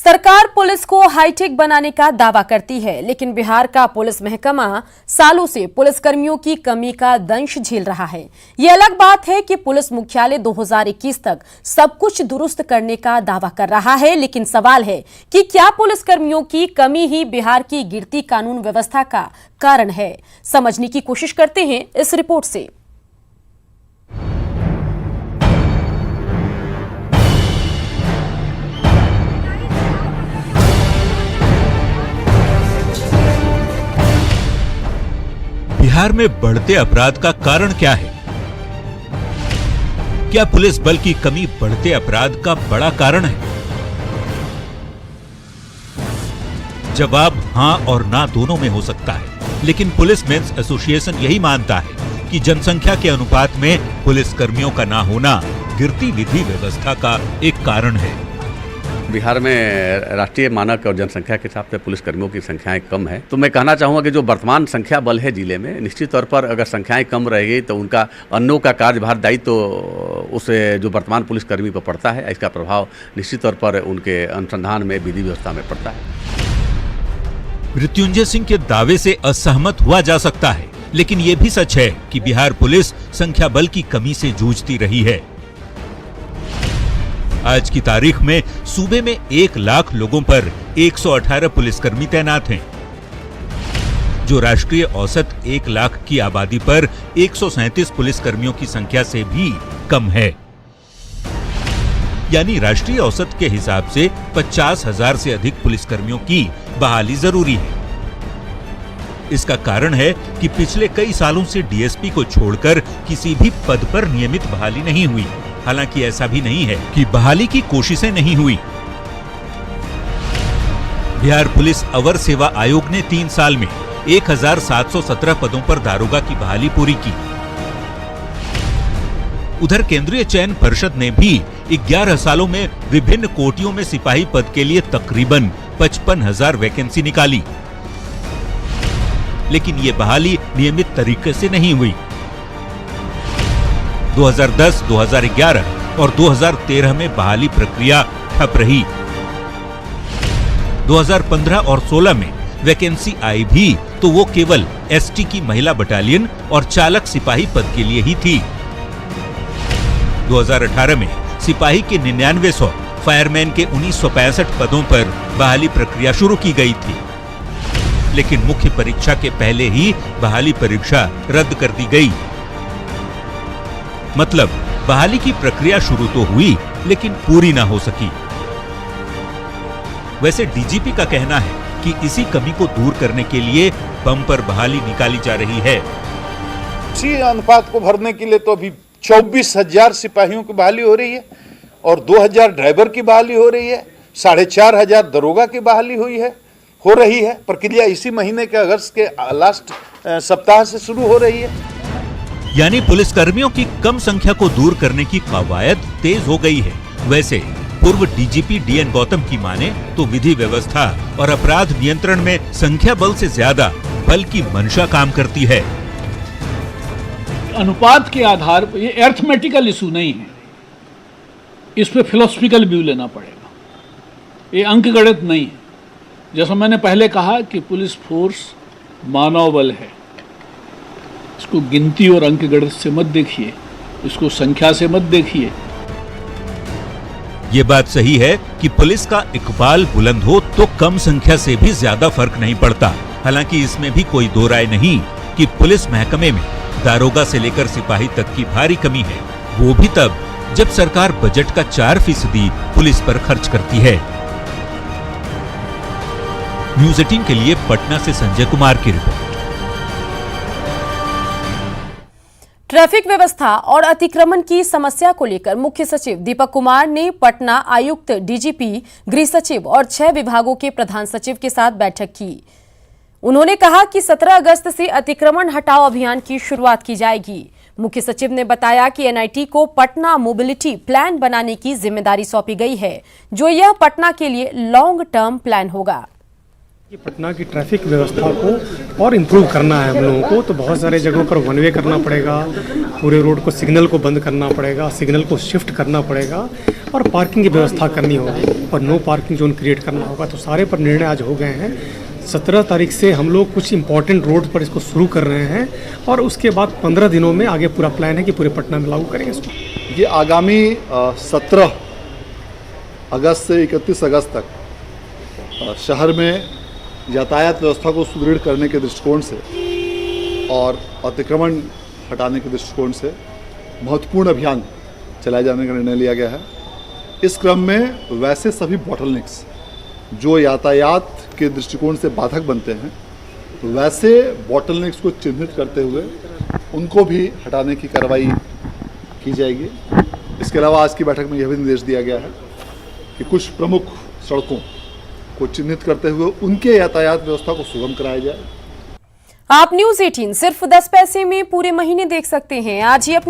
सरकार पुलिस को हाईटेक बनाने का दावा करती है, लेकिन बिहार का पुलिस महकमा सालों से पुलिसकर्मियों की कमी का दंश झेल रहा है। ये अलग बात है कि पुलिस मुख्यालय 2021 तक सब कुछ दुरुस्त करने का दावा कर रहा है, लेकिन सवाल है कि क्या पुलिसकर्मियों की कमी ही बिहार की गिरती कानून व्यवस्था का कारण है। समझने की कोशिश करते हैं इस रिपोर्ट से। बिहार में बढ़ते अपराध का कारण क्या है? क्या पुलिस बल की कमी बढ़ते अपराध का बड़ा कारण है? जवाब हां और ना दोनों में हो सकता है, लेकिन पुलिस मेंस एसोसिएशन यही मानता है कि जनसंख्या के अनुपात में पुलिस कर्मियों का ना होना गिरती विधि व्यवस्था का एक कारण है। बिहार में राष्ट्रीय मानक और जनसंख्या के हिसाब से पुलिसकर्मियों की संख्याएं कम है। तो मैं कहना चाहूँगा कि जो वर्तमान संख्या बल है जिले में, निश्चित तौर पर अगर संख्याएं कम रहेगी तो उनका अन्यों का कार्यभार दायित्व तो उस जो वर्तमान पुलिसकर्मी पर पड़ता है, इसका प्रभाव निश्चित तौर पर उनके अनुसंधान में, विधि व्यवस्था में पड़ता है। मृत्युंजय सिंह के दावे से असहमत हुआ जा सकता है, लेकिन ये भी सच है कि बिहार पुलिस संख्या बल की कमी से जूझती रही है। आज की तारीख में सूबे में 1 लाख लोगों पर 118 पुलिसकर्मी तैनात हैं, जो राष्ट्रीय औसत 1 लाख की आबादी पर 137 पुलिसकर्मियों की संख्या से भी कम है। यानी राष्ट्रीय औसत के हिसाब से 50,000 से अधिक पुलिसकर्मियों की बहाली जरूरी है। इसका कारण है कि पिछले कई सालों से डीएसपी को छोड़कर किसी भी पद पर नियमित बहाली नहीं हुई। हालांकि ऐसा भी नहीं है कि बहाली की कोशिशें नहीं हुई। बिहार पुलिस अवर सेवा आयोग ने 3 साल में 1717 पदों पर दारोगा की बहाली पूरी की। उधर केंद्रीय चयन परिषद ने भी 11 सालों में विभिन्न कोटियों में सिपाही पद के लिए तकरीबन 55,000 वैकेंसी निकाली, लेकिन ये बहाली नियमित तरीके से नहीं हुई। 2010, 2011 और 2013 में बहाली प्रक्रिया ठप रही। 2015 और 16 में वैकेंसी आई भी तो वो केवल एसटी की महिला बटालियन और चालक सिपाही पद के लिए ही थी। 2018 में सिपाही के 9900, फायरमैन के 1965 पदों पर बहाली प्रक्रिया शुरू की गई थी, लेकिन मुख्य परीक्षा के पहले ही बहाली परीक्षा रद्द कर दी गई। मतलब बहाली की प्रक्रिया शुरू तो हुई, लेकिन पूरी ना हो सकी। वैसे डीजीपी का कहना है कि इसी कमी को दूर करने के लिए बम्पर बहाली निकाली जा रही है। इसी अनुपात को भरने के लिए तो अभी 24,000 सिपाहियों की बहाली हो रही है और 2,000 ड्राइवर की बहाली हो रही है, 4,500 दरोगा की बहाली हो रही है। प्रक्रिया इसी महीने के अगस्त के लास्ट सप्ताह से शुरू हो रही है। यानी पुलिसकर्मियों की कम संख्या को दूर करने की कवायद तेज हो गई है। वैसे पूर्व डीजीपी डीएन गौतम की माने तो विधि व्यवस्था और अपराध नियंत्रण में संख्या बल से ज्यादा बल की मंशा काम करती है। अनुपात के आधार पर ये अर्थमेटिकल इशू नहीं है, इस पे फिलोसफिकल व्यू लेना पड़ेगा। ये अंकगणित नहीं है। जैसा मैंने पहले कहा कि पुलिस फोर्स मानव बल है, इसको गिनती और अंकगणित से मत देखिए, इसको संख्या से मत देखिए। ये बात सही है कि पुलिस का इकबाल बुलंद हो तो कम संख्या से भी ज्यादा फर्क नहीं पड़ता। हालांकि इसमें भी कोई दो राय नहीं कि पुलिस महकमे में दारोगा से लेकर सिपाही तक की भारी कमी है, वो भी तब जब सरकार बजट का 4% पुलिस पर खर्च करती है। न्यूज़ 18 के लिए पटना से संजय कुमार की रिपोर्ट। ट्रैफिक व्यवस्था और अतिक्रमण की समस्या को लेकर मुख्य सचिव दीपक कुमार ने पटना आयुक्त, डीजीपी, गृह सचिव और 6 विभागों के प्रधान सचिव के साथ बैठक की। उन्होंने कहा कि 17 अगस्त से अतिक्रमण हटाओ अभियान की शुरुआत की जाएगी। मुख्य सचिव ने बताया कि एनआईटी को पटना मोबिलिटी प्लान बनाने की जिम्मेदारी सौंपी गई है, जो यह पटना के लिए लॉन्ग टर्म प्लान होगा। कि पटना की ट्रैफिक व्यवस्था को और इम्प्रूव करना है हम लोगों को, तो बहुत सारे जगहों पर वन वे करना पड़ेगा, पूरे रोड को सिग्नल को बंद करना पड़ेगा, सिग्नल को शिफ्ट करना पड़ेगा और पार्किंग की व्यवस्था करनी होगी और नो पार्किंग जोन क्रिएट करना होगा। तो सारे पर निर्णय आज हो गए हैं। 17 तारीख से हम लोग कुछ इंपॉर्टेंट रोड पर इसको शुरू कर रहे हैं और उसके बाद 15 दिनों में आगे पूरा प्लान है कि पूरे पटना में लागू करेंगे इसको। ये आगामी 17 अगस्त से 31 अगस्त तक शहर में यातायात व्यवस्था को सुदृढ़ करने के दृष्टिकोण से और अतिक्रमण हटाने के दृष्टिकोण से महत्वपूर्ण अभियान चलाए जाने का निर्णय लिया गया है। इस क्रम में वैसे सभी बॉटलनेक्स जो यातायात के दृष्टिकोण से बाधक बनते हैं, वैसे बॉटलनेक्स को चिन्हित करते हुए उनको भी हटाने की कार्रवाई की जाएगी। इसके अलावा आज की बैठक में यह भी निर्देश दिया गया है कि कुछ प्रमुख सड़कों को चिन्हित करते हुए उनके यातायात व्यवस्था को सुगम कराया जाए। आप न्यूज़ 18 सिर्फ 10 पैसे में पूरे महीने देख सकते हैं। आज ही अपनी